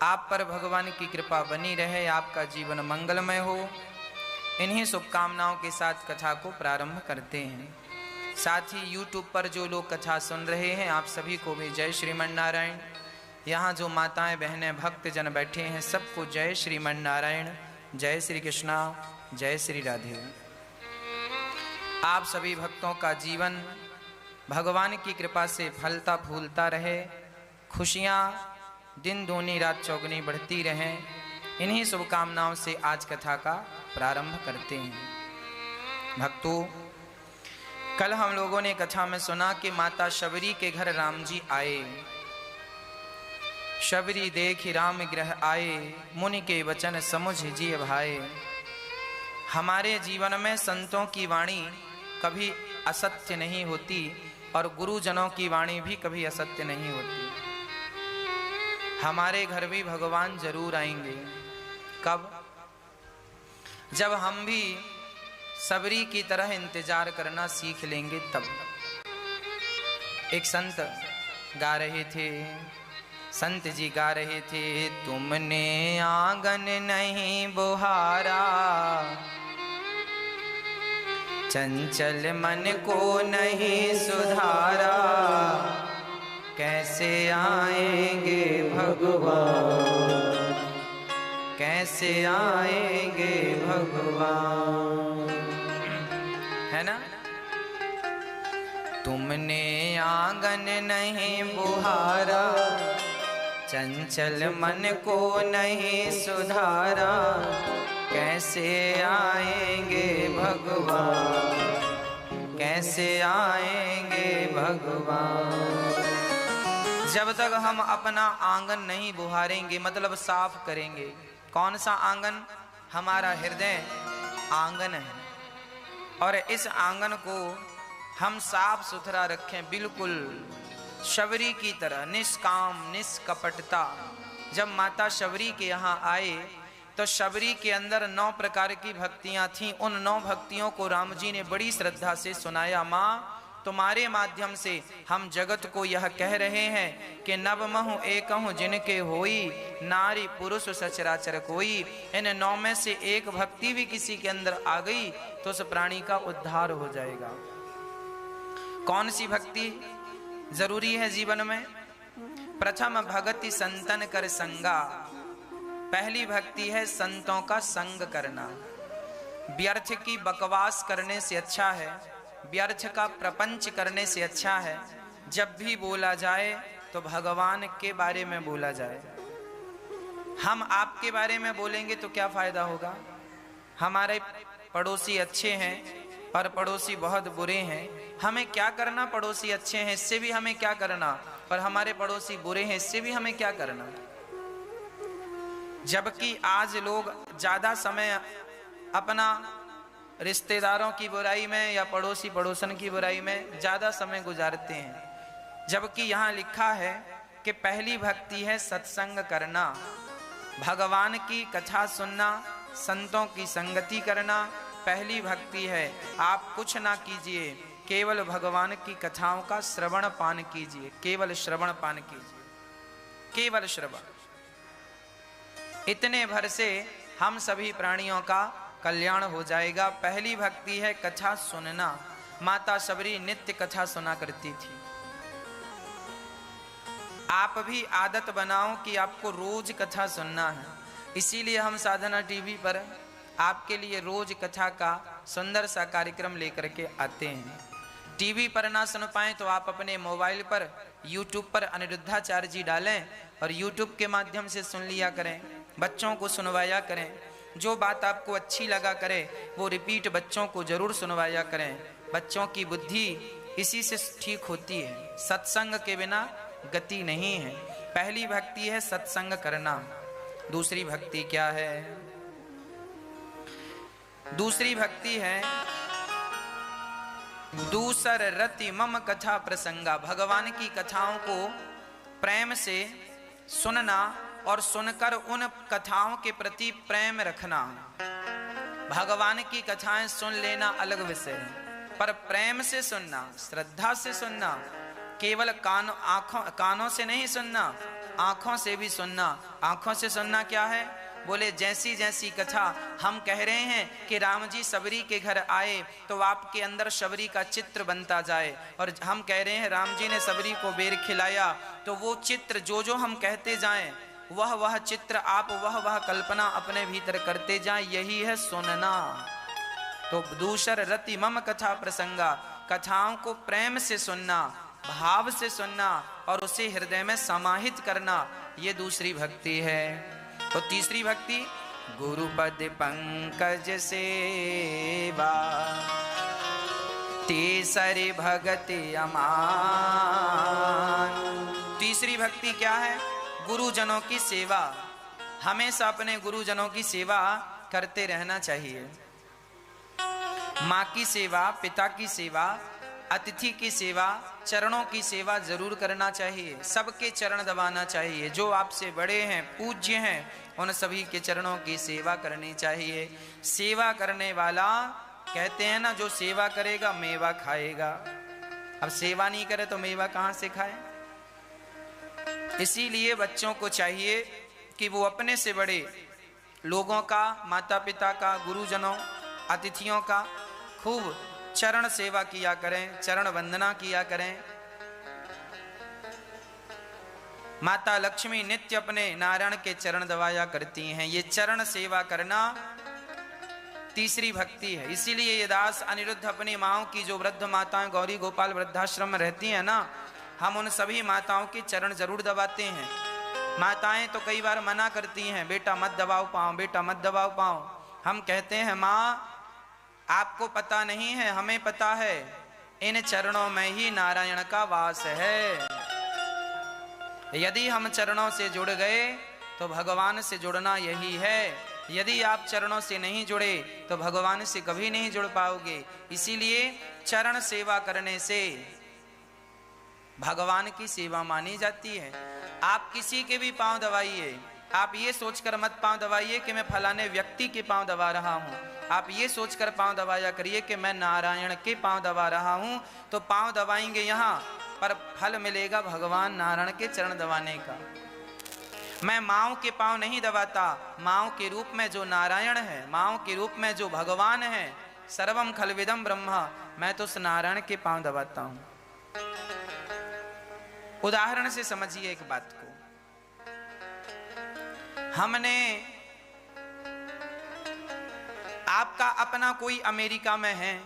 आप पर भगवान की कृपा बनी रहे, आपका जीवन मंगलमय हो। इन्हीं शुभकामनाओं के साथ कथा को प्रारंभ करते हैं। साथ ही YouTube पर जो लोग कथा सुन रहे हैं, आप सभी को भी जय श्रीमन नारायण। यहाँ जो माताएं बहनें भक्त जन बैठे हैं, सबको जय श्रीमन नारायण, जय श्री कृष्णा, जय श्री राधे। आप सभी भक्तों का जीवन भगवान की कृपा से फलता फूलता रहे, खुशियाँ दिन दूनी रात चौगुनी बढ़ती रहें। इन्हीं शुभकामनाओं से आज कथा का प्रारंभ करते हैं। भक्तों, कल हम लोगों ने कथा में सुना कि माता शबरी के घर राम जी आए। शबरी देखि राम गृह आए, मुनि के वचन समुझ जिय भाए। हमारे जीवन में संतों की वाणी कभी असत्य नहीं होती और गुरुजनों की वाणी भी कभी असत्य नहीं होती। हमारे घर भी भगवान जरूर आएंगे। कब? जब हम भी सबरी की तरह इंतजार करना सीख लेंगे तब। एक संत गा रहे थे, संत जी गा रहे थे, तुमने आंगन नहीं बुहारा, चंचल मन को नहीं सुधारा, कैसे आएंगे भगवान, कैसे आएंगे भगवान। है ना? तुमने आंगन नहीं बुहारा, चंचल मन को नहीं सुधारा, कैसे आएंगे भगवान, कैसे आएंगे भगवान। जब तक हम अपना आंगन नहीं बुहारेंगे, मतलब साफ करेंगे। कौन सा आंगन? हमारा हृदय आंगन है, और इस आंगन को हम साफ सुथरा रखें, बिल्कुल शबरी की तरह निष्काम निष्कपटता। जब माता शबरी के यहाँ आए तो शबरी के अंदर 9 प्रकार की भक्तियां थीं। उन 9 भक्तियों को राम जी ने बड़ी श्रद्धा से सुनाया। माँ, तुम्हारे माध्यम से हम जगत को यह कह रहे हैं कि नवमहु एकहु जिनके होई, नारी पुरुष सचराचर कोई। इन 9 में से एक भक्ति भी किसी के अंदर आ गई तो उस प्राणी का उद्धार हो जाएगा। कौन सी भक्ति जरूरी है जीवन में? प्रथम भगति संतन कर संगा। पहली भक्ति है संतों का संग करना। व्यर्थ की बकवास करने से अच्छा है, व्यर्थ का प्रपंच करने से अच्छा है, जब भी बोला जाए तो भगवान के बारे में बोला जाए। हम आपके बारे में बोलेंगे तो क्या फायदा होगा? हमारे पड़ोसी अच्छे हैं और पड़ोसी बहुत बुरे हैं, हमें क्या करना? पड़ोसी अच्छे हैं इससे भी हमें क्या करना, और हमारे पड़ोसी बुरे हैं इससे भी हमें क्या करना? जबकि आज लोग ज्यादा समय अपना रिश्तेदारों की बुराई में या पड़ोसी पड़ोसन की बुराई में ज्यादा समय गुजारते हैं। जबकि यहाँ लिखा है कि पहली भक्ति है सत्संग करना, भगवान की कथा सुनना, संतों की संगति करना। पहली भक्ति है। आप कुछ ना कीजिए, केवल भगवान की कथाओं का श्रवण पान कीजिए, केवल श्रवण पान कीजिए, केवल श्रवण। इतने भर से हम सभी प्राणियों का कल्याण हो जाएगा। पहली भक्ति है कथा सुनना। माता शबरी नित्य कथा सुना करती थी। आप भी आदत बनाओ कि आपको रोज कथा सुनना है। इसीलिए हम साधना टीवी पर आपके लिए रोज कथा का सुंदर सा कार्यक्रम लेकर के आते हैं। टीवी पर ना सुन पाए तो आप अपने मोबाइल पर YouTube पर अनिरुद्धाचार्य जी डालें और YouTube के माध्यम से सुन लिया करें, बच्चों को सुनवाया करें। जो बात आपको अच्छी लगा करे वो रिपीट बच्चों को जरूर सुनवाया करें। बच्चों की बुद्धि इसी से ठीक होती है। सत्संग के बिना गति नहीं है। पहली भक्ति है सत्संग करना। दूसरी भक्ति क्या है? दूसरी भक्ति है दूसर रति मम कथा प्रसंगा। भगवान की कथाओं को प्रेम से सुनना और सुनकर उन कथाओं के प्रति प्रेम रखना। भगवान की कथाएं सुन लेना अलग विषय है, पर प्रेम से सुनना, श्रद्धा से सुनना, केवल कानों से नहीं सुनना, आंखों से भी सुनना। आंखों से सुनना क्या है? बोले जैसी जैसी कथा हम कह रहे हैं कि राम जी सबरी के घर आए तो आपके अंदर सबरी का चित्र बनता जाए, और हम कह रहे हैं राम जी ने सबरी को बेर खिलाया, तो वो चित्र जो जो हम कहते जाएं वह चित्र आप वह कल्पना अपने भीतर करते जाएं, यही है सुनना। तो दूसर रति मम कथा प्रसंगा, कथाओं को प्रेम से सुनना, भाव से सुनना और उसे हृदय में समाहित करना, ये दूसरी भक्ति है। तो तीसरी भक्ति गुरुपद पंकज सेवा, तीसरी भक्ति अमान। तीसरी भक्ति क्या है? गुरुजनों की सेवा। हमेशा अपने गुरुजनों की सेवा करते रहना चाहिए। माँ की सेवा, पिता की सेवा, अतिथि की सेवा, चरणों की सेवा जरूर करना चाहिए। सबके चरण दबाना चाहिए। जो आपसे बड़े हैं, पूज्य हैं, उन सभी के चरणों की सेवा करनी चाहिए। सेवा करने वाला, कहते हैं ना, जो सेवा करेगा मेवा खाएगा। अब सेवा नहीं करे तो मेवा कहाँ से खाए? इसीलिए बच्चों को चाहिए कि वो अपने से बड़े लोगों का, माता पिता का, गुरुजनों, अतिथियों का खूब चरण सेवा किया करें, चरण वंदना किया करें। माता लक्ष्मी नित्य अपने नारायण के चरण दबाया करती हैं। ये चरण सेवा करना तीसरी भक्ति है। इसीलिए ये दास अनिरुद्ध अपनी माओं की, जो वृद्ध माताएं गौरी गोपाल वृद्धाश्रम में रहती हैं ना, हम उन सभी माताओं के चरण जरूर दबाते हैं। माताएं तो कई बार मना करती हैं, बेटा मत दबाओ पाओ, बेटा मत दबाओ पाओ। हम कहते हैं माँ आपको पता नहीं है, हमें पता है, इन चरणों में ही नारायण का वास है। यदि हम चरणों से जुड़ गए तो भगवान से जुड़ना यही है। यदि आप चरणों से नहीं जुड़े तो भगवान से कभी नहीं जुड़ पाओगे। इसीलिए चरण सेवा करने से भगवान की सेवा मानी जाती है। आप किसी के भी पांव दबाइए, आप ये सोचकर मत पांव दबाइए कि मैं फलाने व्यक्ति के पांव दबा रहा हूं। आप ये सोचकर पांव दबाया करिए कि मैं नारायण के पांव दबा रहा हूं। तो पांव दबाएंगे यहाँ, पर फल मिलेगा भगवान नारायण के चरण दबाने का। मैं माँओं के पांव नहीं दबाता, माँओं के रूप में जो नारायण है, माँओं के रूप में जो भगवान है, सर्वम खलविदम ब्रह्मा, मैं तो उस नारायण के पांव दबाता हूं। उदाहरण से समझिए एक बात को। हमने, आपका अपना कोई अमेरिका में है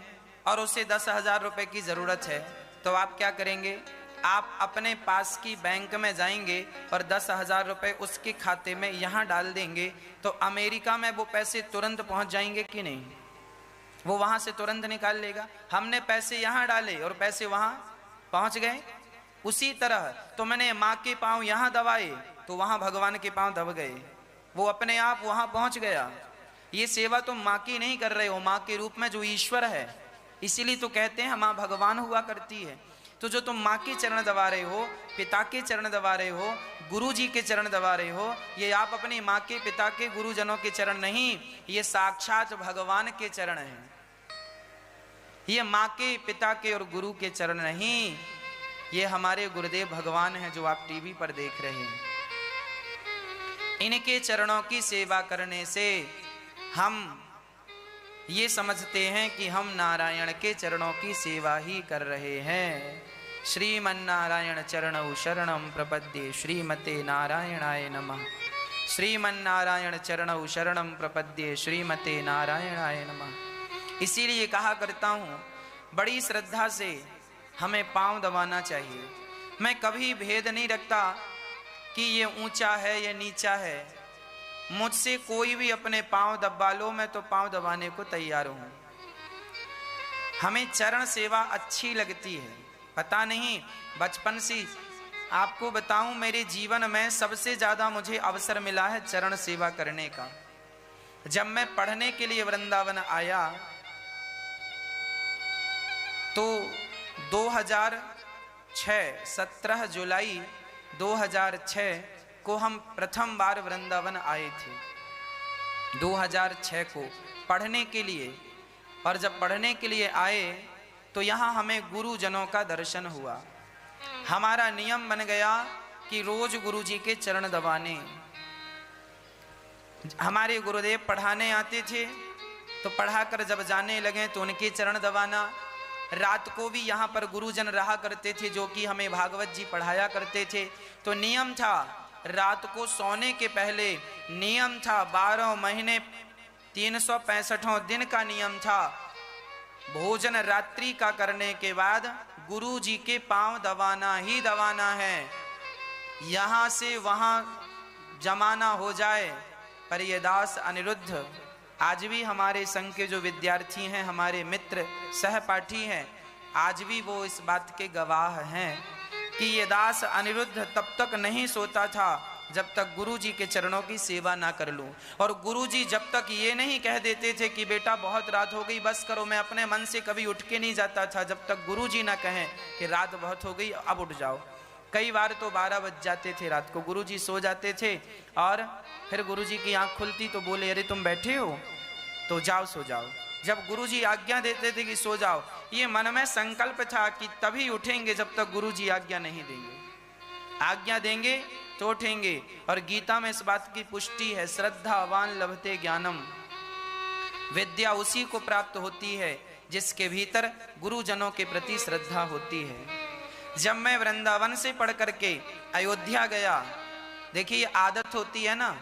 और उसे 10,000 रुपए की जरूरत है, तो आप क्या करेंगे? आप अपने पास की बैंक में जाएंगे और 10,000 रुपए उसके खाते में यहां डाल देंगे, तो अमेरिका में वो पैसे तुरंत पहुंच जाएंगे कि नहीं? वो वहां से तुरंत निकाल लेगा। हमने पैसे यहां डाले और पैसे वहां पहुंच गए। उसी तरह तो मैंने माँ के पांव यहां दबाए तो वहां भगवान के पांव दब गए, वो अपने आप वहां पहुंच गया। ये सेवा तुम माँ की नहीं कर रहे हो, माँ के रूप में जो ईश्वर है। इसीलिए तो कहते हैं माँ भगवान हुआ करती है। तो जो तुम माँ के चरण दबा रहे हो, पिता के चरण दबा रहे हो, गुरु जी के चरण दबा रहे हो, ये आप अपनी माँ के, पिता के, गुरुजनों के चरण नहीं, ये साक्षात भगवान के चरण हैं। ये माँ के, पिता के और गुरु के चरण नहीं, ये हमारे गुरुदेव भगवान हैं जो आप टीवी पर देख रहे हैं। इनके चरणों की सेवा करने से हम ये समझते हैं कि हम नारायण के चरणों की सेवा ही कर रहे हैं। श्रीमन्नारायण चरणौ शरणं प्रपद्ये, श्रीमते नारायणाय नमः। श्रीमन्नारायण चरणौ शरणं प्रपद्ये, श्रीमते नारायणाय नमः। इसीलिए कहा करता हूँ, बड़ी श्रद्धा से हमें पांव दबाना चाहिए। मैं कभी भेद नहीं रखता कि ये ऊंचा है ये नीचा है। मुझसे कोई भी अपने पांव दबा लो, मैं तो पांव दबाने को तैयार हूं। हमें चरण सेवा अच्छी लगती है। पता नहीं, बचपन से आपको बताऊं, मेरे जीवन में सबसे ज्यादा मुझे अवसर मिला है चरण सेवा करने का। जब मैं पढ़ने के लिए वृंदावन आया तो 2006 17 जुलाई 2006 को हम प्रथम बार वृंदावन आए थे। 2006 को पढ़ने के लिए। और जब पढ़ने के लिए आए तो यहाँ हमें गुरुजनों का दर्शन हुआ। हमारा नियम बन गया कि रोज गुरु जी के चरण दबाने। हमारे गुरुदेव पढ़ाने आते थे तो पढ़ाकर जब जाने लगे तो उनके चरण दबाना। रात को भी यहाँ पर गुरुजन रहा करते थे जो कि हमें भागवत जी पढ़ाया करते थे। तो नियम था रात को सोने के पहले, नियम था 12 महीने 365 दिन का नियम था, भोजन रात्रि का करने के बाद गुरु जी के पांव दबाना ही दबाना है। यहाँ से वहाँ जमाना हो जाए। पर ये दास अनिरुद्ध आज भी हमारे संघ के जो विद्यार्थी हैं, हमारे मित्र सहपाठी हैं, आज भी वो इस बात के गवाह हैं कि ये दास अनिरुद्ध तब तक नहीं सोता था जब तक गुरु जी के चरणों की सेवा ना कर लूं। और गुरु जी जब तक ये नहीं कह देते थे कि बेटा बहुत रात हो गई बस करो, मैं अपने मन से कभी उठ के नहीं जाता था जब तक गुरु जी ना कहें कि रात बहुत हो गई अब उठ जाओ। कई बार तो 12 बज जाते थे रात को, गुरु जी सो जाते थे और फिर गुरु जी की आंख खुलती तो बोले अरे तुम बैठे हो तो जाओ सो जाओ। जब गुरु जी आज्ञा देते थे कि सो जाओ, ये मन में संकल्प था कि तभी उठेंगे जब तक गुरु जी आज्ञा नहीं देंगे। आज्ञा देंगे तो उठेंगे। और गीता में इस बात की पुष्टि है, श्रद्धावान लभते ज्ञानम, विद्या उसी को प्राप्त होती है जिसके भीतर गुरुजनों के प्रति श्रद्धा होती है। जब मैं वृंदावन से पढ़ करके अयोध्या गया, देखिए आदत होती है ना,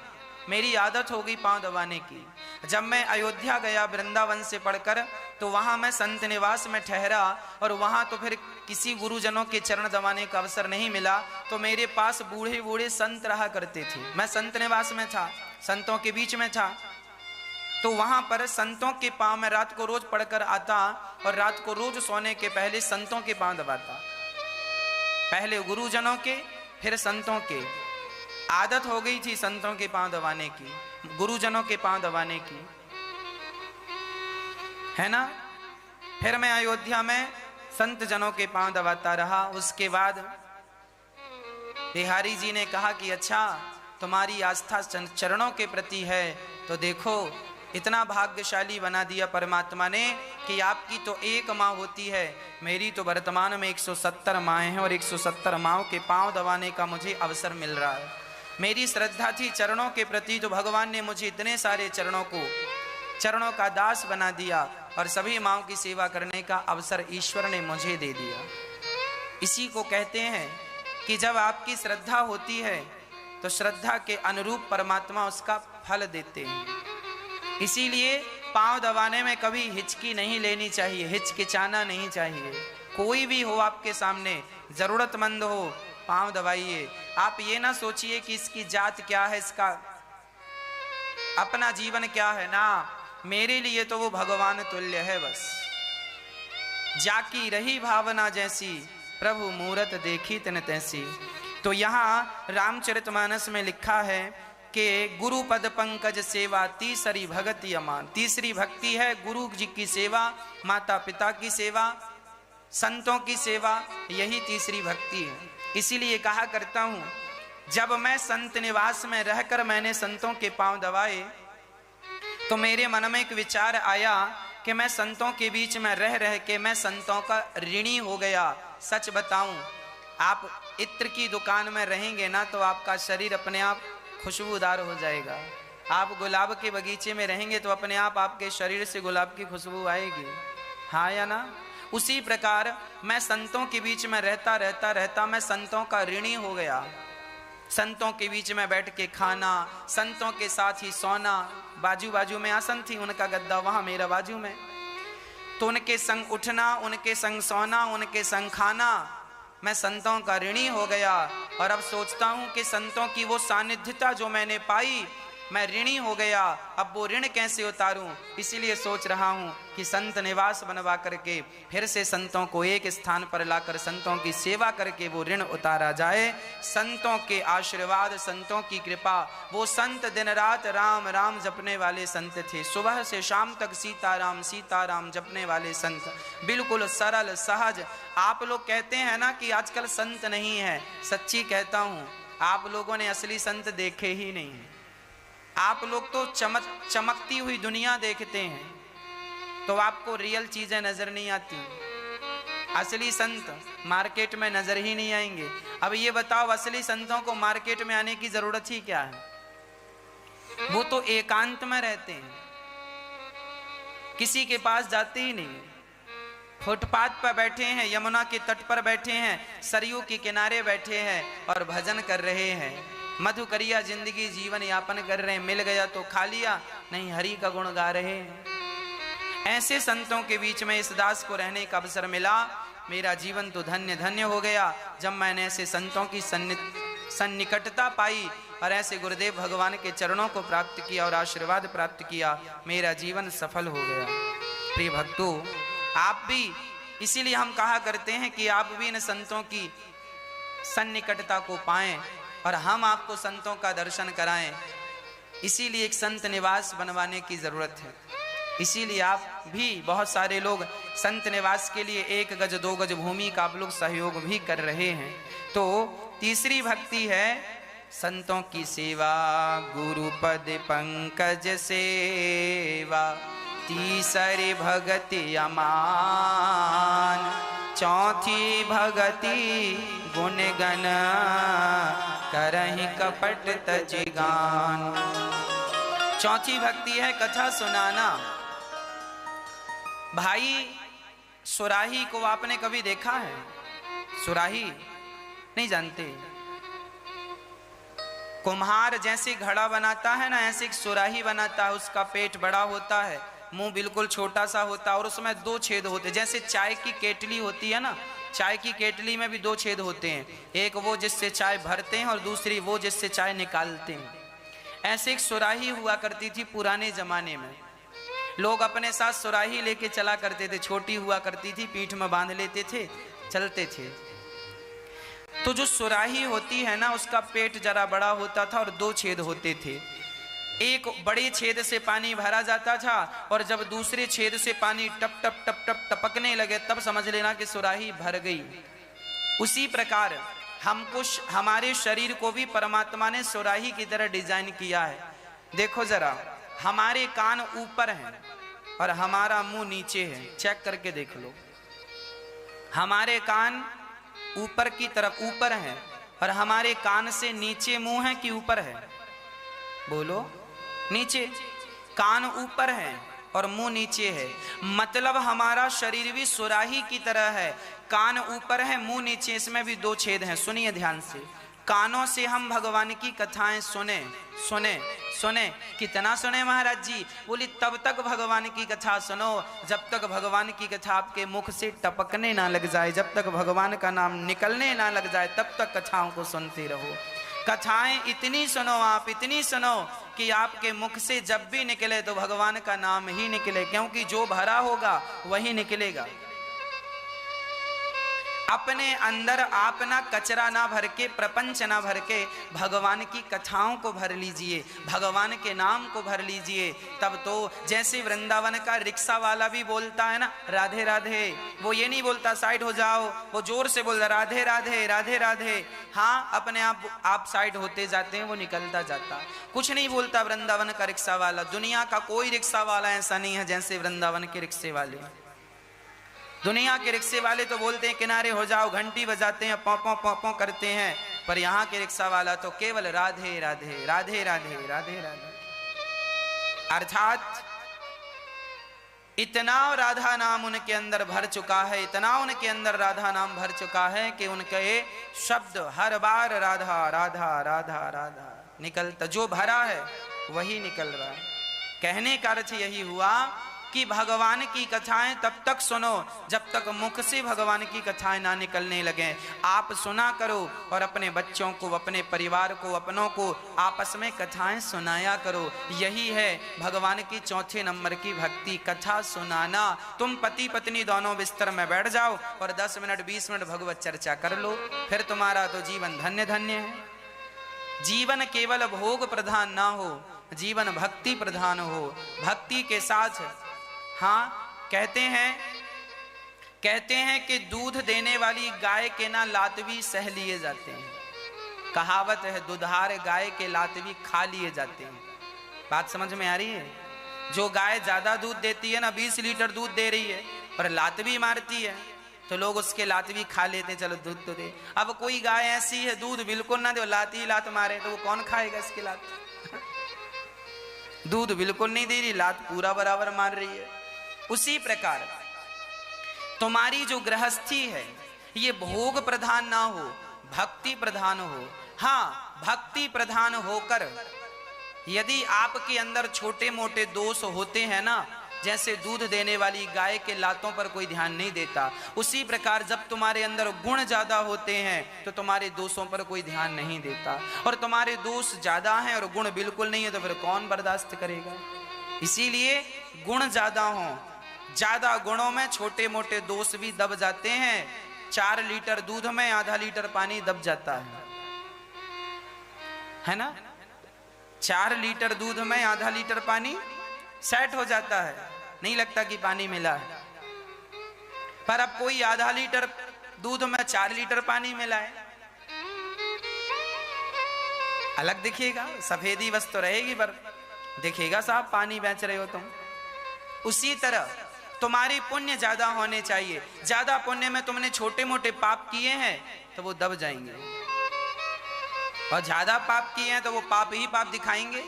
मेरी आदत हो गई पांव दबाने की। जब मैं अयोध्या गया वृंदावन से पढ़कर तो वहां मैं संत निवास में ठहरा और वहां तो फिर किसी गुरुजनों के चरण दबाने का अवसर नहीं मिला। तो मेरे पास बूढ़े बूढ़े संत रहा करते थे, मैं संत निवास में था, संतों के बीच में था। तो वहां पर संतों के पांव में रात को रोज पढ़कर आता और रात को रोज सोने के पहले संतों के पांव दबाता, पहले गुरुजनों के फिर संतों के। आदत हो गई थी संतों के पांव दबाने की, गुरुजनों के पांव दबाने की, है ना। फिर मैं अयोध्या में संत जनों के पांव दबाता रहा। उसके बाद बिहारी जी ने कहा कि अच्छा तुम्हारी आस्था चरणों के प्रति है तो देखो इतना भाग्यशाली बना दिया परमात्मा ने कि आपकी तो एक माँ होती है, मेरी तो वर्तमान में 170 माएँ हैं और 170 माँओं के पांव दबाने का मुझे अवसर मिल रहा है। मेरी श्रद्धा थी चरणों के प्रति तो भगवान ने मुझे इतने सारे चरणों का दास बना दिया और सभी माँओं की सेवा करने का अवसर ईश्वर ने मुझे दे दिया। इसी को कहते हैं कि जब आपकी श्रद्धा होती है तो श्रद्धा के अनुरूप परमात्मा उसका फल देते हैं। इसीलिए पांव दबाने में कभी हिचकी नहीं लेनी चाहिए, हिचकिचाना नहीं चाहिए। कोई भी हो आपके सामने, जरूरतमंद हो, पांव दबाइए। आप ये ना सोचिए कि इसकी जात क्या है, इसका अपना जीवन क्या है, ना, मेरे लिए तो वो भगवान तुल्य है बस। जाकी रही भावना जैसी, प्रभु मूरत देखी तन तैसी। तो यहाँ रामचरितमानस में लिखा है कि गुरु पद पंकज सेवा तीसरी भगति अमान। तीसरी भक्ति है गुरु जी की सेवा, माता पिता की सेवा, संतों की सेवा, यही तीसरी भक्ति है। इसीलिए कहा करता हूँ जब मैं संत निवास में रहकर मैंने संतों के पांव दबाए तो मेरे मन में एक विचार आया कि मैं संतों के बीच में रह रह के मैं संतों का ऋणी हो गया। सच बताऊं, आप इत्र की दुकान में रहेंगे ना तो आपका शरीर अपने आप खुशबूदार हो जाएगा। आप गुलाब के बगीचे में रहेंगे तो अपने आप आपके शरीर से गुलाब की खुशबू आएगी, हाँ या ना। उसी प्रकार मैं संतों के बीच में रहता मैं संतों का ऋणी हो गया। संतों के बीच में बैठ के खाना, संतों के साथ ही सोना, बाजू में आसन थी उनका गद्दा, वहां मेरा बाजू में, तो उनके संग उठना, उनके संग सोना, उनके संग खाना, मैं संतों का ऋणी हो गया। और अब सोचता हूं कि संतों की वो सानिध्यता जो मैंने पाई, मैं ऋणी हो गया, अब वो ऋण कैसे उतारूं। इसीलिए सोच रहा हूं कि संत निवास बनवा करके फिर से संतों को एक स्थान पर लाकर संतों की सेवा करके वो ऋण उतारा जाए। संतों के आशीर्वाद, संतों की कृपा, वो संत दिन रात राम राम जपने वाले संत थे। सुबह से शाम तक सीताराम सीताराम जपने वाले संत, बिल्कुल सरल सहज। आप लोग कहते हैं ना कि आजकल संत नहीं है, सच्ची कहता हूँ आप लोगों ने असली संत देखे ही नहीं है। आप लोग तो चमकती हुई दुनिया देखते हैं तो आपको रियल चीजें नजर नहीं आती। असली संत मार्केट में नजर ही नहीं आएंगे। अब ये बताओ, असली संतों को मार्केट में आने की जरूरत ही क्या है? वो तो एकांत में रहते हैं, किसी के पास जाते ही नहीं, फुटपाथ पर बैठे हैं, यमुना के तट पर बैठे हैं, सरयू के किनारे बैठे हैं और भजन कर रहे हैं, मधुकरिया जिंदगी जीवन यापन कर रहे हैं। मिल गया तो खा लिया, नहीं हरि का गुण गा रहे हैं। ऐसे संतों के बीच में इस दास को रहने का अवसर मिला। मेरा जीवन तो धन्य धन्य हो गया जब मैंने ऐसे संतों की सन्निकटता पाई और ऐसे गुरुदेव भगवान के चरणों को प्राप्त किया और आशीर्वाद प्राप्त किया। मेरा जीवन सफल हो गया। प्रिय भक्तों, आप भी, इसीलिए हम कहा करते हैं कि आप भी इन संतों की सन्निकटता को पाएं और हम आपको संतों का दर्शन कराएं। इसीलिए एक संत निवास बनवाने की जरूरत है। इसीलिए आप भी, बहुत सारे लोग संत निवास के लिए 1 गज 2 गज भूमि का आप लोग सहयोग भी कर रहे हैं। तो तीसरी भक्ति है संतों की सेवा, गुरुपद पंकज सेवा। तीसरी भगति अमान, चौथी भगति गुण गण, करहि कपट तजिगान। चौथी भक्ति है कथा सुनाना। भाई, सुराही को आपने कभी देखा है? सुराही नहीं जानते? कुम्हार जैसे घड़ा बनाता है ना, ऐसे एक सुराही बनाता है। उसका पेट बड़ा होता है, मुंह बिल्कुल छोटा सा होता है और उसमें 2 छेद होते हैं। जैसे चाय की केटली होती है ना, चाय की केटली में भी 2 छेद होते हैं, एक वो जिससे चाय भरते हैं और दूसरी वो जिससे चाय निकालते हैं। ऐसे एक सुराही हुआ करती थी पुराने जमाने में। लोग अपने साथ सुराही लेके चला करते थे, छोटी हुआ करती थी, पीठ में बांध लेते थे, चलते थे। तो जो सुराही होती है ना, उसका पेट जरा बड़ा होता था और 2 छेद होते थे। एक बड़े छेद से पानी भरा जाता था और जब दूसरे छेद से पानी टप टप टप टप टपकने लगे तब समझ लेना कि सुराही भर गई। उसी प्रकार हमको, हमारे शरीर को भी परमात्मा ने सुराही की तरह डिजाइन किया है। देखो जरा, हमारे कान ऊपर हैं और हमारा मुंह नीचे है। चेक करके देख लो, हमारे कान ऊपर की तरफ ऊपर है और हमारे कान से नीचे मुंह है कि ऊपर है? बोलो, नीचे। कान ऊपर है और मुंह नीचे है, मतलब हमारा शरीर भी सुराही की तरह है। कान ऊपर है, मुंह नीचे, इसमें भी 2 छेद हैं। सुनिए ध्यान से, कानों से हम भगवान की कथाएं सुने सुने सुने। कितना सुने महाराज जी? बोली तब तक भगवान की कथा सुनो जब तक भगवान की कथा आपके मुख से टपकने ना लग जाए, जब तक भगवान का नाम निकलने ना लग जाए, तब तक कथाओं को सुनते रहो। कथाएं इतनी सुनो आप, इतनी सुनो कि आपके मुख से जब भी निकले तो भगवान का नाम ही निकले, क्योंकि जो भरा होगा वही निकलेगा। अपने अंदर आप ना कचरा ना भर के, प्रपंच ना भर के, भगवान की कथाओं को भर लीजिए, भगवान के नाम को भर लीजिए। तब तो जैसे वृंदावन का रिक्शा वाला भी बोलता है ना राधे राधे, वो ये नहीं बोलता साइड हो जाओ, वो जोर से बोलता राधे राधे राधे राधे। हाँ, अपने आप साइड होते जाते हैं, वो निकलता जाता, कुछ नहीं बोलता वृंदावन का रिक्शा वाला। दुनिया का कोई रिक्शा वाला ऐसा नहीं है जैसे वृंदावन के रिक्शे वाले। दुनिया के रिक्शे वाले तो बोलते हैं किनारे हो जाओ, घंटी बजाते हैं, पौ पौ पौ पौ करते हैं, पर यहाँ के रिक्शा वाला तो केवल राधे राधे राधे राधे राधे राधे। अर्थात इतना राधा नाम उनके अंदर भर चुका है, इतना उनके अंदर राधा नाम भर चुका है कि उनके शब्द हर बार राधा राधा राधा राधा निकलता, जो भरा है वही निकल रहा है। कहने का अर्थ यही हुआ कि भगवान की कथाएं तब तक सुनो जब तक मुख से भगवान की कथाएं ना निकलने लगे। आप सुना करो और अपने बच्चों को, अपने परिवार को, अपनों को आपस में कथाएं सुनाया करो। यही है भगवान की 4 नंबर की भक्ति, कथा सुनाना। तुम पति पत्नी दोनों बिस्तर में बैठ जाओ और 10 मिनट 20 मिनट भगवत चर्चा कर लो, फिर तुम्हारा तो जीवन धन्य धन्य है। जीवन केवल भोग प्रधान ना हो, जीवन भक्ति प्रधान हो। भक्ति के साथ, हाँ, कहते हैं कि दूध देने वाली गाय के ना लात भी सह लिए जाते हैं। कहावत है, दुधार गाय के लात भी खा लिए जाते हैं। बात समझ में आ रही है? जो गाय ज्यादा दूध देती है ना, 20 लीटर दूध दे रही है, पर लात भी मारती है, तो लोग उसके लात भी खा लेते हैं, चलो दूध तो दे। अब कोई गाय ऐसी है दूध बिल्कुल ना दे, लात ही लात मारे, तो वो कौन खाएगा इसकी लात? दूध बिल्कुल नहीं दे रही, लात पूरा बराबर मार रही है। उसी प्रकार तुम्हारी जो गृहस्थी है ये भोग प्रधान ना हो, भक्ति प्रधान हो। हाँ, भक्ति प्रधान होकर यदि आपके अंदर छोटे मोटे दोष होते हैं ना, जैसे दूध देने वाली गाय के लातों पर कोई ध्यान नहीं देता, उसी प्रकार जब तुम्हारे अंदर गुण ज्यादा होते हैं तो तुम्हारे दोषों पर कोई ध्यान नहीं देता। और तुम्हारे दोष ज्यादा हैं और गुण बिल्कुल नहीं है तो फिर कौन बर्दाश्त करेगा? इसीलिए गुण ज्यादा हो, ज्यादा गुणों में छोटे मोटे दोष भी दब जाते हैं। 4 लीटर दूध में आधा लीटर पानी दब जाता है ना? 4 लीटर दूध में आधा लीटर पानी सेट हो जाता है, नहीं लगता कि पानी मिला है। पर अब कोई आधा लीटर दूध में 4 लीटर पानी मिलाए, अलग दिखेगा, सफेदी बस तो रहेगी पर दिखेगा साहब पानी बेच रहे हो तुम। उसी तरह तुम्हारी पुण्य ज्यादा होने चाहिए। ज्यादा पुण्य में तुमने छोटे मोटे पाप किए हैं तो वो दब जाएंगे, और ज्यादा पाप किए हैं तो वो पाप ही पाप दिखाएंगे।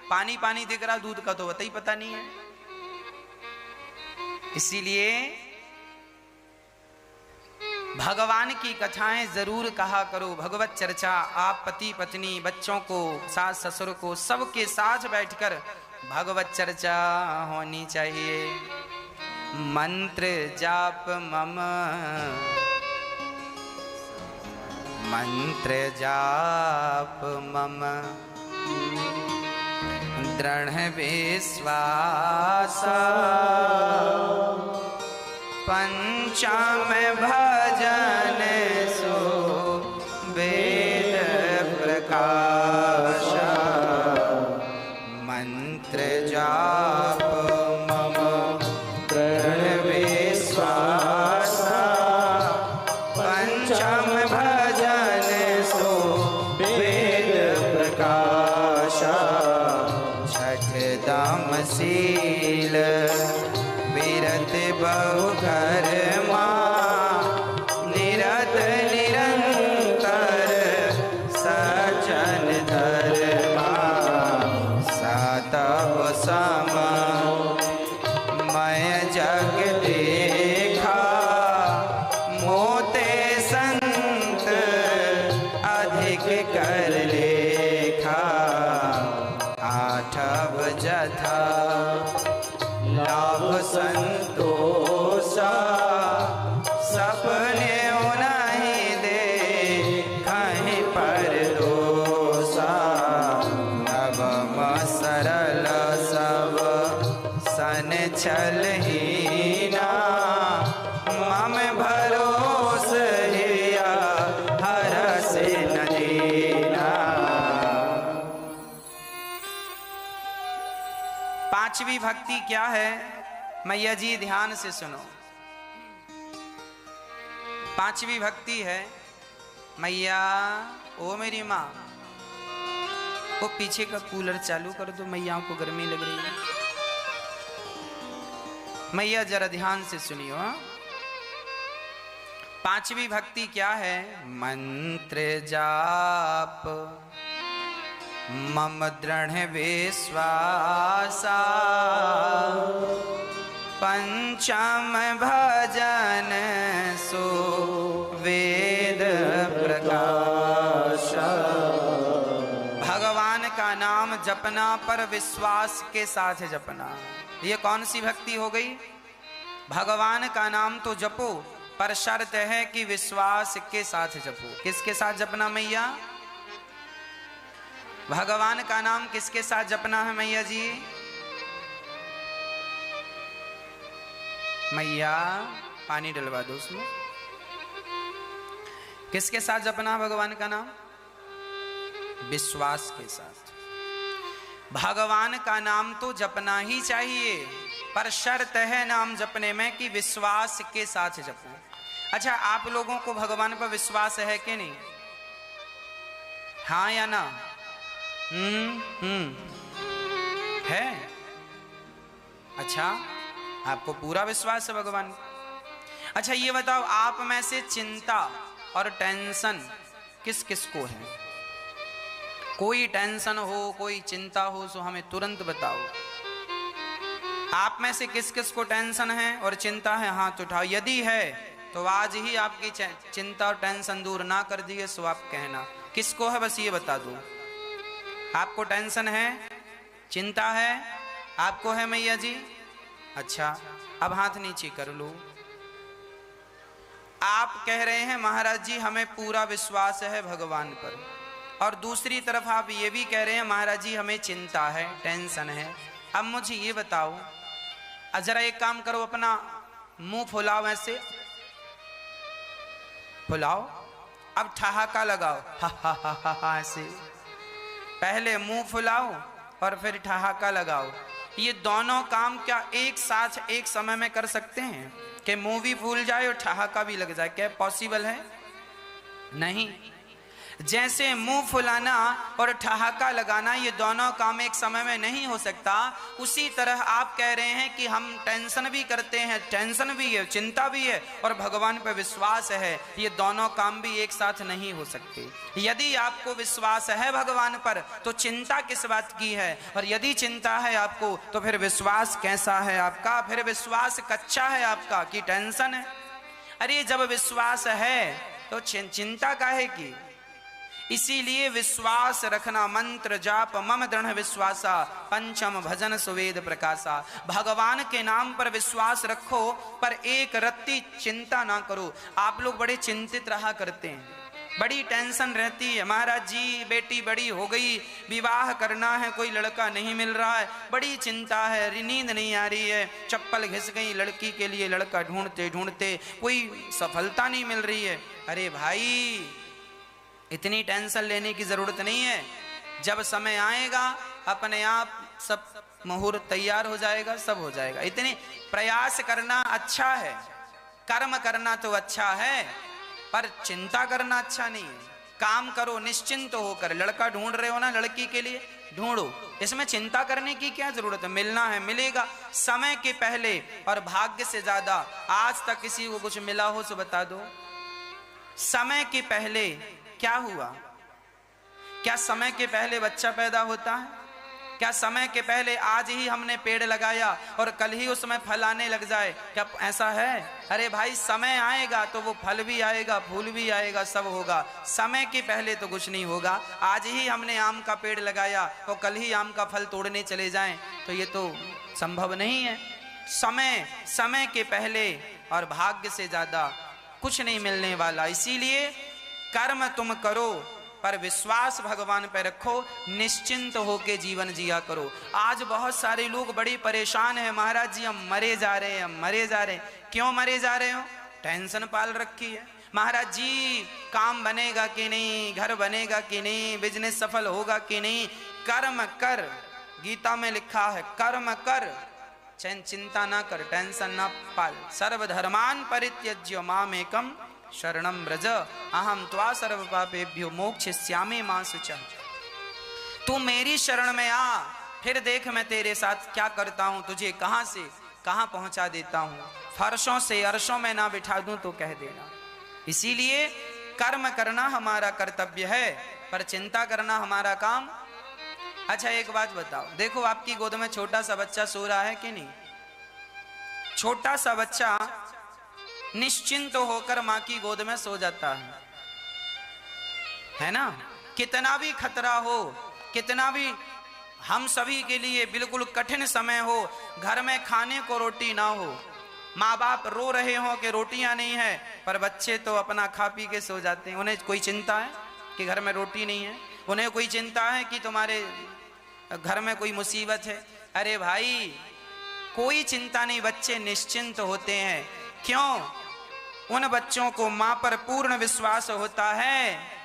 पानी पानी दिख रहा, दूध का तो पता ही पता नहीं है। इसीलिए भगवान की कथाएं जरूर कहा करो, भगवत चर्चा। आप पति पत्नी बच्चों को सास ससुर को सबके साथ बैठकर भगवत चर्चा होनी चाहिए। मंत्र जाप मम, मंत्र जाप मम दृढ़ विश्वास, पंचम भजन सो वेद प्रकाश। मंत्र जाप मम दृढ़ विश्वास, पंचम भजन सो वेद प्रकाश। दामशील विरत बहुकर्मा, निरत निरंतर सज्जन धर्मा। सातव सम मैं जग देखा, मोते संत अधिक कर लेखा। आठव जथा लाभ संतोषा, सपने नहीं दे कहीं पर दोषा। नवम सरल सब सन छल हीना, मम भरोस हिया हर से न दीना। 5वीं भक्ति क्या है मैया जी, ध्यान से सुनो। 5वीं भक्ति है, मैया ओ मेरी माँ, वो पीछे का कूलर चालू कर दो, मैया को गर्मी लग रही है। मैया जरा ध्यान से सुनियो। 5वीं भक्ति क्या है? मंत्र जाप मम दृढ़ विश्वासा, पंचम भजन सो वेद प्रकाश। भगवान का नाम जपना पर विश्वास के साथ जपना, ये कौन सी भक्ति हो गई? भगवान का नाम तो जपो पर शर्त है कि विश्वास के साथ जपो। किसके साथ जपना मैया? भगवान का नाम किसके साथ जपना है मैया जी? मैया पानी डलवा दो उसमें। किसके साथ जपना है भगवान का नाम? विश्वास के साथ। भगवान का नाम तो जपना ही चाहिए पर शर्त है नाम जपने में कि विश्वास के साथ जपो। अच्छा, आप लोगों को भगवान पर विश्वास है कि नहीं? हाँ या ना? है। अच्छा, आपको पूरा विश्वास है भगवान? अच्छा ये बताओ, आप में से चिंता और टेंशन किस किस को है? कोई टेंशन हो, कोई चिंता हो तो हमें तुरंत बताओ। आप में से किस किस को टेंशन है और चिंता है? हाथ उठाओ। यदि है तो आज ही आपकी चिंता और टेंशन दूर ना कर दिए सो आप कहना किसको है, बस ये बता दो। आपको टेंशन है, चिंता है, आपको है मैया जी? अच्छा, अब हाथ नीचे कर लो। आप कह रहे हैं महाराज जी हमें पूरा विश्वास है भगवान पर, और दूसरी तरफ आप ये भी कह रहे हैं महाराज जी हमें चिंता है, टेंशन है। अब मुझे ये बताओ, जरा एक काम करो, अपना मुंह फुलाओ, ऐसे फुलाओ, अब ठहाका लगाओ, हा हा हा हा हा ऐसे। पहले मुंह फुलाओ और फिर ठहाका लगाओ। ये दोनों काम क्या एक साथ एक समय में कर सकते हैं कि मुंह भी फूल जाए और ठहाका भी लग जाए? क्या पॉसिबल है? नहीं। जैसे मुंह फुलाना और ठहाका लगाना ये दोनों काम एक समय में नहीं हो सकता, उसी तरह आप कह रहे हैं कि हम टेंशन भी करते हैं, टेंशन भी है, चिंता भी है और भगवान पर विश्वास है, ये दोनों काम भी एक साथ नहीं हो सकते। यदि आपको विश्वास है भगवान पर तो चिंता किस बात की है, और यदि चिंता है आपको तो फिर विश्वास कैसा है आपका? फिर विश्वास कच्चा है आपका कि टेंशन है? अरे जब विश्वास है तो चिंता काहे की? इसीलिए विश्वास रखना, मंत्र जाप मम दृढ़ विश्वासा, पंचम भजन सुवेद प्रकाशा। भगवान के नाम पर विश्वास रखो पर एक रत्ती चिंता ना करो। आप लोग बड़े चिंतित रहा करते हैं, बड़ी टेंशन रहती है, महाराज जी बेटी बड़ी हो गई, विवाह करना है, कोई लड़का नहीं मिल रहा है, बड़ी चिंता है, नींद नहीं आ रही है, चप्पल घिस गई लड़की के लिए, लड़का ढूंढते ढूंढते कोई सफलता नहीं मिल रही है। अरे भाई इतनी टेंशन लेने की जरूरत नहीं है, जब समय आएगा अपने आप सब मुहूर्त तैयार हो जाएगा, सब हो जाएगा। इतने प्रयास करना अच्छा है, कर्म करना तो अच्छा है, पर चिंता करना अच्छा नहीं है। काम करो निश्चिंत होकर। लड़का ढूंढ रहे हो ना, लड़की के लिए ढूंढो, इसमें चिंता करने की क्या जरूरत है? मिलना है मिलेगा समय के पहले और भाग्य से ज्यादा। आज तक किसी को कुछ मिला हो तो बता दो। समय के पहले क्या हुआ? क्या समय के पहले बच्चा पैदा होता है? क्या समय के पहले आज ही हमने पेड़ लगाया और कल ही उसमें फल आने लग जाए? क्या ऐसा है? अरे भाई समय आएगा तो वो फल भी आएगा, फूल भी आएगा, सब होगा। समय के पहले तो कुछ नहीं होगा। आज ही हमने आम का पेड़ लगाया तो कल ही आम का फल तोड़ने चले जाएं तो ये तो संभव नहीं है। समय के पहले और भाग्य से ज्यादा कुछ नहीं मिलने वाला। इसीलिए कर्म तुम करो पर विश्वास भगवान पे रखो, निश्चिंत होके जीवन जिया करो। आज बहुत सारे लोग बड़ी परेशान हैं, महाराज जी हम मरे जा रहे हैं, हम मरे जा रहे हैं। क्यों मरे जा रहे हो? टेंशन पाल रखी है। महाराज जी काम बनेगा कि नहीं, घर बनेगा कि नहीं, बिजनेस सफल होगा कि नहीं। कर्म कर, गीता में लिखा है कर्म कर, चिंता ना कर, टेंशन ना पाल। सर्वधर्मान परित्यज्य मामेकम शरणम व्रज अहम त्वा सर्व पापेभ्यो मोक्षयिष्यामि मा शुचः। तू मेरी शरण में आ, फिर देख मैं तेरे साथ क्या करता हूं, तुझे कहां से कहां पहुंचा देता हूं। फर्शों से अर्शों में ना बिठा दूं तो कह देना। इसीलिए कर्म करना हमारा कर्तव्य है पर चिंता करना हमारा काम। अच्छा एक बात बताओ, देखो आपकी गोद में छोटा सा बच्चा सो रहा है कि नहीं? छोटा सा बच्चा निश्चिंत होकर मां की गोद में सो जाता है ना? कितना भी खतरा हो, कितना भी हम सभी के लिए बिल्कुल कठिन समय हो, घर में खाने को रोटी ना हो, माँ बाप रो रहे हो कि रोटियां नहीं है, पर बच्चे तो अपना खा पी के सो जाते हैं। उन्हें कोई चिंता है कि घर में रोटी नहीं है? उन्हें कोई चिंता है कि तुम्हारे घर में कोई मुसीबत है? अरे भाई कोई चिंता नहीं, बच्चे निश्चिंत होते हैं। क्यों? उन बच्चों को मां पर पूर्ण विश्वास होता है।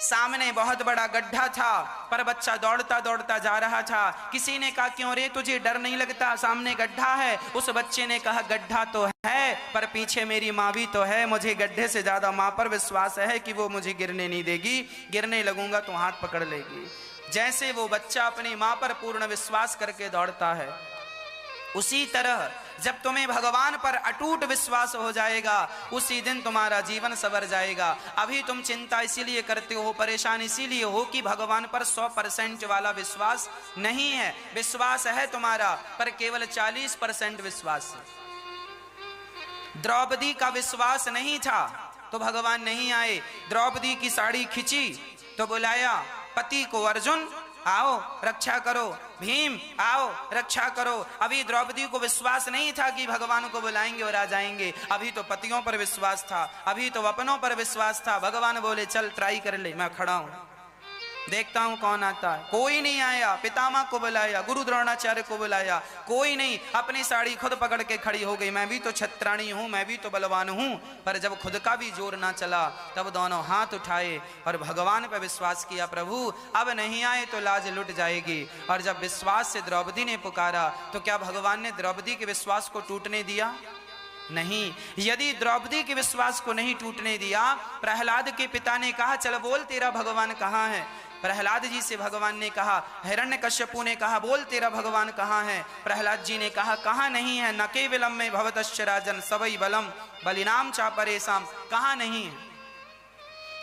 सामने बहुत बड़ा गड्ढा था पर बच्चा दौड़ता दौड़ता जा रहा था। किसी ने कहा क्यों रे तुझे डर नहीं लगता, सामने गड्ढा है? उस बच्चे ने कहा गड्ढा तो है पर पीछे मेरी माँ भी तो है, मुझे गड्ढे से ज्यादा माँ पर विश्वास है कि वो मुझे गिरने नहीं देगी, गिरने लगूंगा तो हाथ पकड़ लेगी। जैसे वो बच्चा अपनी माँ पर पूर्ण विश्वास करके दौड़ता है, उसी तरह जब तुम्हें भगवान पर अटूट विश्वास हो जाएगा, उसी दिन तुम्हारा जीवन संवर जाएगा। अभी तुम चिंता इसीलिए करते हो, परेशान इसीलिए हो कि भगवान पर 100% वाला विश्वास नहीं है। विश्वास है तुम्हारा, पर केवल 40% विश्वास है। द्रौपदी का विश्वास नहीं था तो भगवान नहीं आए। द्रौपदी की साड़ी खिंची तो बुलाया पति को, अर्जुन आओ रक्षा करो, भीम आओ रक्षा करो। अभी द्रौपदी को विश्वास नहीं था कि भगवान को बुलाएंगे और आ जाएंगे। अभी तो पतियों पर विश्वास था, अभी तो अपनों पर विश्वास था। भगवान बोले चल ट्राई कर ले, मैं खड़ा हूं, देखता हूं कौन आता है। कोई नहीं आया। पितामह को बुलाया, गुरु द्रोणाचार्य को बुलाया, कोई नहीं। अपनी साड़ी खुद पकड़ के खड़ी हो गई, मैं भी तो छत्राणी हूं, मैं भी तो बलवान हूं। पर जब खुद का भी जोर ना चला तब दोनों हाथ उठाए और भगवान पर विश्वास किया, प्रभु अब नहीं आए तो लाज लुट जाएगी। और जब विश्वास से द्रौपदी ने पुकारा तो क्या भगवान ने द्रौपदी के विश्वास को टूटने दिया? नहीं। यदि द्रौपदी के विश्वास को नहीं टूटने दिया, प्रहलाद के पिता ने कहा चल बोल तेरा भगवान कहाँ है। प्रहलाद जी से भगवान ने कहा, हिरण्यकश्यपु ने कहा बोल तेरा भगवान कहाँ है। प्रहलाद जी ने कहा कहाँ नहीं है, न केवलम में भवतश्च राजन सवै बलम बलिनाम चापरेशम, कहाँ नहीं है।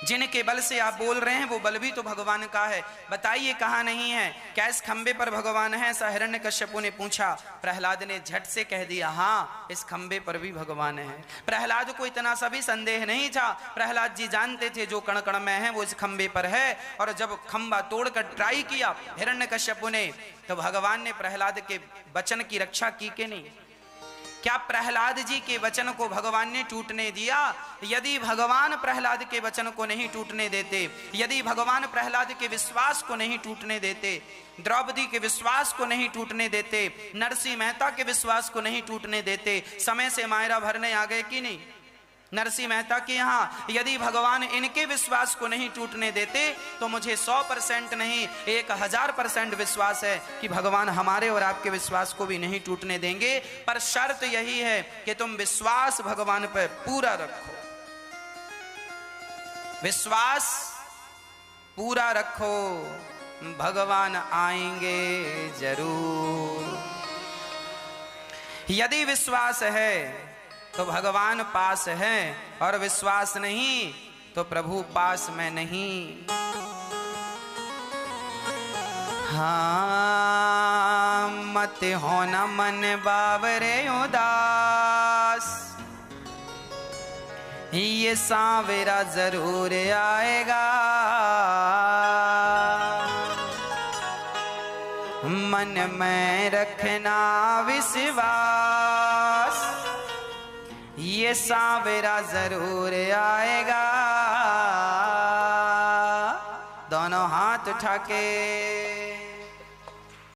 जिनके बल से आप बोल रहे हैं वो बल भी तो भगवान का है, बताइए कहाँ नहीं है। क्या इस खंबे पर भगवान है? ऐसा हिरण्यकश्यपु ने पूछा। प्रहलाद ने झट से कह दिया हाँ इस खंबे पर भी भगवान है। प्रहलाद को इतना सा भी संदेह नहीं था। प्रहलाद जी जानते थे जो कण कण में है वो इस खंबे पर है। और जब खंबा तोड़कर ट्राई किया हिरण्यकश्यपु ने, तो भगवान ने प्रहलाद के वचन की रक्षा की कि नहीं? क्या प्रहलाद जी के वचन को भगवान ने टूटने दिया? यदि भगवान प्रहलाद के वचन को नहीं टूटने देते, यदि भगवान प्रहलाद के विश्वास को नहीं टूटने देते, द्रौपदी के विश्वास को नहीं टूटने देते, नरसिंह मेहता के विश्वास को नहीं टूटने देते, समय से मायरा भरने आ गए कि नहीं नरसिंह मेहता के यहाँ? यदि भगवान इनके विश्वास को नहीं टूटने देते तो मुझे 100% नहीं 1000% विश्वास है कि भगवान हमारे और आपके विश्वास को भी नहीं टूटने देंगे। पर शर्त यही है कि तुम विश्वास भगवान पर पूरा रखो, विश्वास पूरा रखो, भगवान आएंगे जरूर। यदि विश्वास है तो भगवान पास है, और विश्वास नहीं तो प्रभु पास में नहीं। हाँ मत होना मन बावरे उदास, ये सांवेरा जरूर आएगा। मन में रखना विश्वास, ये सांवेरा जरूर आएगा। दोनों हाथ उठा के